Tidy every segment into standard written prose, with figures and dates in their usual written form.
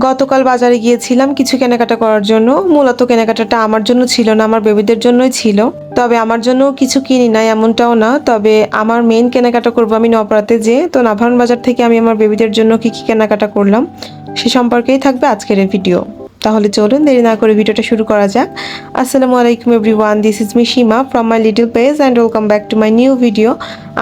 গতকাল বাজারে গিয়েছিলাম কিছু কেনাকাটা করার জন্য। মূলত কেনাকাটাটা আমার জন্য ছিল না, আমার বেবিদের জন্যই ছিল। তবে আমার জন্য কিছু কিনি নাই এমনটাও না, তবে আমার মেইন কেনাকাটা করবো আমি নবরাতে যে। তো নাভারণ বাজার থেকে আমি আমার বেবিদের জন্য কি কি কেনাকাটা করলাম সে সম্পর্কেই থাকবে আজকের এই ভিডিও। তাহলে চলুন দেরি না করে ভিডিওটা শুরু করা যাক। আসসালামু আলাইকুম everyone, this is me Seema from my little page and welcome back to my new video.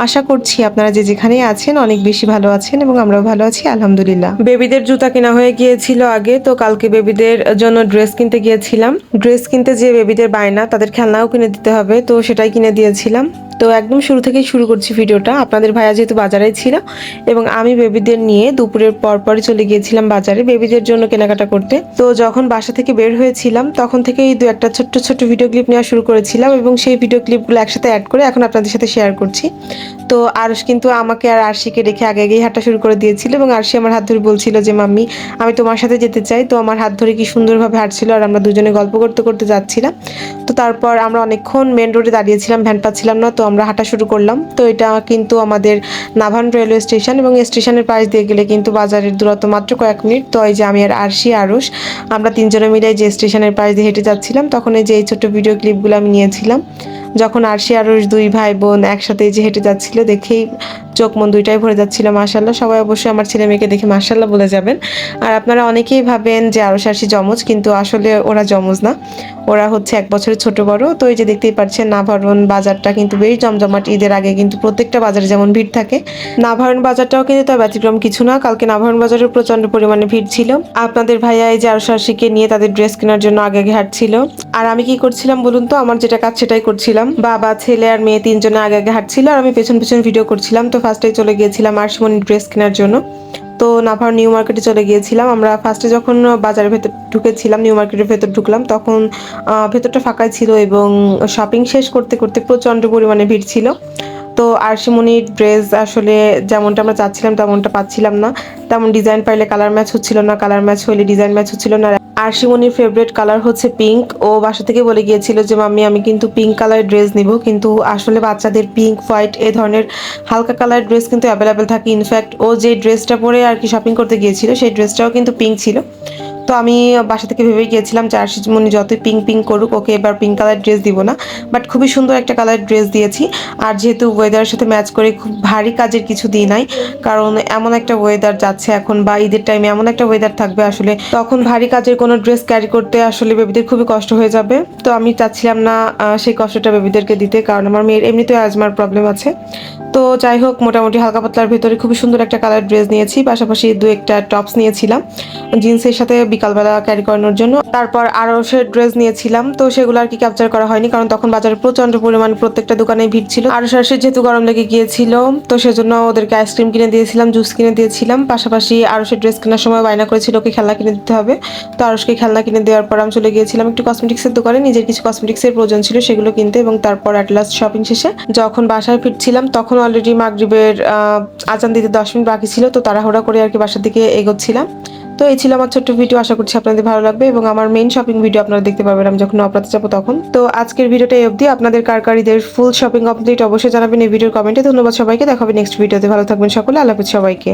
আশা করছি আপনারা যে যেখানেই আছেন অনেক বেশি ভালো আছেন এবং আমরাও ভালো আছি আলহামদুলিল্লাহ। বেবিদের জুতা কেনা হয়ে গিয়েছিল আগে, তো কালকে বেবিদের জন্য ড্রেস কিনতে গিয়েছিলাম। ড্রেস কিনতে যে বেবিদের বায়না, তাদের খেলনাও কিনে দিতে হবে, তো সেটাই কিনে দিয়েছিলাম। তো একদম শুরু থেকেই শুরু করছি ভিডিওটা। আপনাদের ভাইয়া যেহেতু বাজারেই ছিল এবং আমি বেবিদের নিয়ে দুপুরের পরপরই চলে গিয়েছিলাম বাজারে বেবিদের জন্য কেনাকাটা করতে। তো যখন বাসা থেকে বের হয়েছিলাম তখন থেকেই দু একটা ছোট্ট ছোট্ট ভিডিও ক্লিপ নেওয়া শুরু করেছিলাম এবং সেই ভিডিও ক্লিপগুলো একসাথে অ্যাড করে এখন আপনাদের সাথে শেয়ার করছি। তো আরশ কিন্তু আমাকে আর আরশিকে রেখে আগে আগেই হাঁটা শুরু করে দিয়েছিল এবং আরশি আমার হাত ধরে বলছিল যে মাম্মি আমি তোমার সাথে যেতে চাই। তো আমার হাত ধরে কি সুন্দরভাবে হাঁটছিল আর আমরা দুজনে গল্প করতে করতে যাচ্ছিলাম। তো তারপর আমরা অনেকক্ষণ মেন রোডে দাঁড়িয়েছিলাম, ভ্যান পাচ্ছিলাম না, তো আমরা হাঁটা শুরু করলাম। তো এটা কিন্তু আমাদের নাভারণ রেলওয়ে স্টেশন এবং স্টেশনের পাশ দিয়ে গেলে কিন্তু বাজারের দূরত্ব মাত্র কয়েক মিনিট। তো এই যে আমি আর আরশি আরশ আমরা তিনজনে মিলে যে স্টেশনের পাশ দিয়ে হেঁটে যাচ্ছিলাম তখন এই যে এই ছোট্ট ভিডিও ক্লিপগুলো আমি নিয়েছিলাম। যখন আরশি আরশ দুই ভাই বোন একসাথে যে হেঁটে যাচ্ছিল দেখেই চোখ মন দুইটাই ভরে যাচ্ছিল মাশাআল্লাহ। সবাই অবশ্যই আমার ছেলে মেয়েকে দেখে মাশাআল্লাহ বলে যাবেন। আর আপনারা অনেকেই ভাবেন যে আরশ আরশি জমজ, কিন্তু আসলে ওরা জমজ না, ওরা হচ্ছে 1 বছরের ছোট বড়। তো এই যে দেখতেই পাচ্ছেন নাভারণ বাজারটা কিন্তু বেশ জমজমাট। ঈদের আগে কিন্তু প্রত্যেকটা বাজারে যেমন ভিড় থাকে, নাভারণ বাজারটাও কিন্তু তার ব্যতিক্রম কিছু না। কালকে নাভারণ বাজারে প্রচন্ড পরিমাণে ভিড় ছিল। আপনাদের ভাইয়া এই যে আরশ আরশিকে নিয়ে তাদের ড্রেস কেনার জন্য আগে আগে হাঁটছিল। আর আমি কি করছিলাম বলুন তো? আমার যেটা কাজ সেটাই করছিলাম। বাবা ছেলে আর মেয়ে তিনজনে আগে আগে হাঁটছিল আর আমি পেছন পেছন ভিডিও করছিলাম। তো ফার্স্টেই চলে গিয়েছিলাম আরশিমনির ড্রেস কেনার জন্য। তো নাভারণ নিউ মার্কেটে চলে গিয়েছিলাম আমরা। ফার্স্টে যখন বাজারের ভেতর ঢুকেছিলাম, নিউ মার্কেটের ভেতর ঢুকলাম, তখন ভেতরটা ফাঁকাই ছিল এবং শপিং শেষ করতে করতে প্রচন্ড পরিমাণে ভিড় ছিল। তো আরশিমনির ড্রেস আসলে যেমনটা আমরা চাচ্ছিলাম তেমনটা পাচ্ছিলাম না। তেমন ডিজাইন পাইলে কালার ম্যাচ হচ্ছিল না, কালার ম্যাচ হইলে ডিজাইন ম্যাচ হচ্ছিল না। আরশিমনির ফেভারিট কালার হচ্ছে পিঙ্ক। ও বাসা থেকে বলে গিয়েছিল যে মাম্মি আমি কিন্তু পিঙ্ক কালারের ড্রেস নিব, কিন্তু আসলে বাচ্চাদের পিঙ্ক হোয়াইট এ ধরনের হালকা কালার ড্রেস কিন্তু অ্যাভেলেবেল থাকে। ইনফ্যাক্ট ও যে ড্রেসটা পরে আর কি শপিং করতে গিয়েছিল সেই ড্রেসটাও কিন্তু পিঙ্ক ছিল। তো আমি বাসা থেকে ভেবেই গিয়েছিলাম যে আরশিমনি যতই পিঙ্ক পিঙ্ক করুক ওকে এবার পিঙ্ক কালার ড্রেস দিব না, বাট খুবই সুন্দর একটা কালার ড্রেস দিয়েছি। আর যেহেতু ওয়েদারের সাথে ম্যাচ করে খুব ভারী কাজের কিছু দিই নাই, কারণ এমন একটা ওয়েদার যাচ্ছে এখন বা ঈদের টাইমে এমন একটা ওয়েদার থাকবে আসলে তখন ভারী কাজের কোনো ড্রেস ক্যারি করতে আসলে বেবিদের খুবই কষ্ট হয়ে যাবে। তো আমি চাচ্ছিলাম না সেই কষ্টটা বেবিদেরকে দিতে, কারণ আমার মেয়ের এমনিতেও অ্যাজমার প্রবলেম আছে। তো যাই হোক, মোটামুটি হালকা পাতলার ভেতরে খুবই সুন্দর একটা কালার ড্রেস নিয়েছি, পাশাপাশি দু একটা টপস নিয়েছিলাম জিন্সের সাথে বিকালবেলা ক্যারি করানোর জন্য। তারপর আরশের ড্রেস নিয়েছিলাম, তো সেগুলো আর কি ক্যাপচার করা হয়নি কারণ তখন বাজারে প্রচন্ড পরিমাণ প্রত্যেকটা দোকানে ভিড় ছিল। আরশের যেহেতু গরম লেগে গিয়েছিল তো সেজন্য ওদেরকে আইসক্রিম কিনে দিয়েছিলাম, জুস কিনে দিয়েছিলাম। পাশাপাশি আরশের ড্রেস কেনার সময় বায়না করেছিল ওকে খেলনা কিনে দিতে হবে। তো আরশকে খেলনা কিনে দেওয়ার পর আমি চলে গিয়েছিলাম একটু কসমেটিক্সের দোকানে, নিজের কিছু কসমেটিক্সের প্রয়োজন ছিল সেগুলো কিনতে। এবং তারপর অ্যাট লাস্ট শপিং শেষে যখন বাসায় ফিরছিলাম তখন অলরেডি মাগরিবের আজান দিতে 10 মিনিট বাকি ছিল। তো তাড়াহুড়া করে আর কি বাসার দিকে এগোচ্ছিলাম। তো এই ছিল আমার ছোট্ট ভিডিও, আশা করছি আপনাদের ভালো লাগবে এবং আমার মেইন শপিং ভিডিও আপনারা দেখতে পারবেন আমি যখন নবরাতে যাবো তখন। তো আজকের ভিডিওটা এই অবধি। আপনাদের কার কার ঈদের ফুল শপিং কমপ্লিট অবশ্যই জানাবেন এই ভিডিওর কমেন্টে। ধন্যবাদ সবাইকে, দেখা হবে নেক্সট ভিডিওতে। ভালো থাকবেন সকলে, আল্লাহ হাফেজ সবাইকে।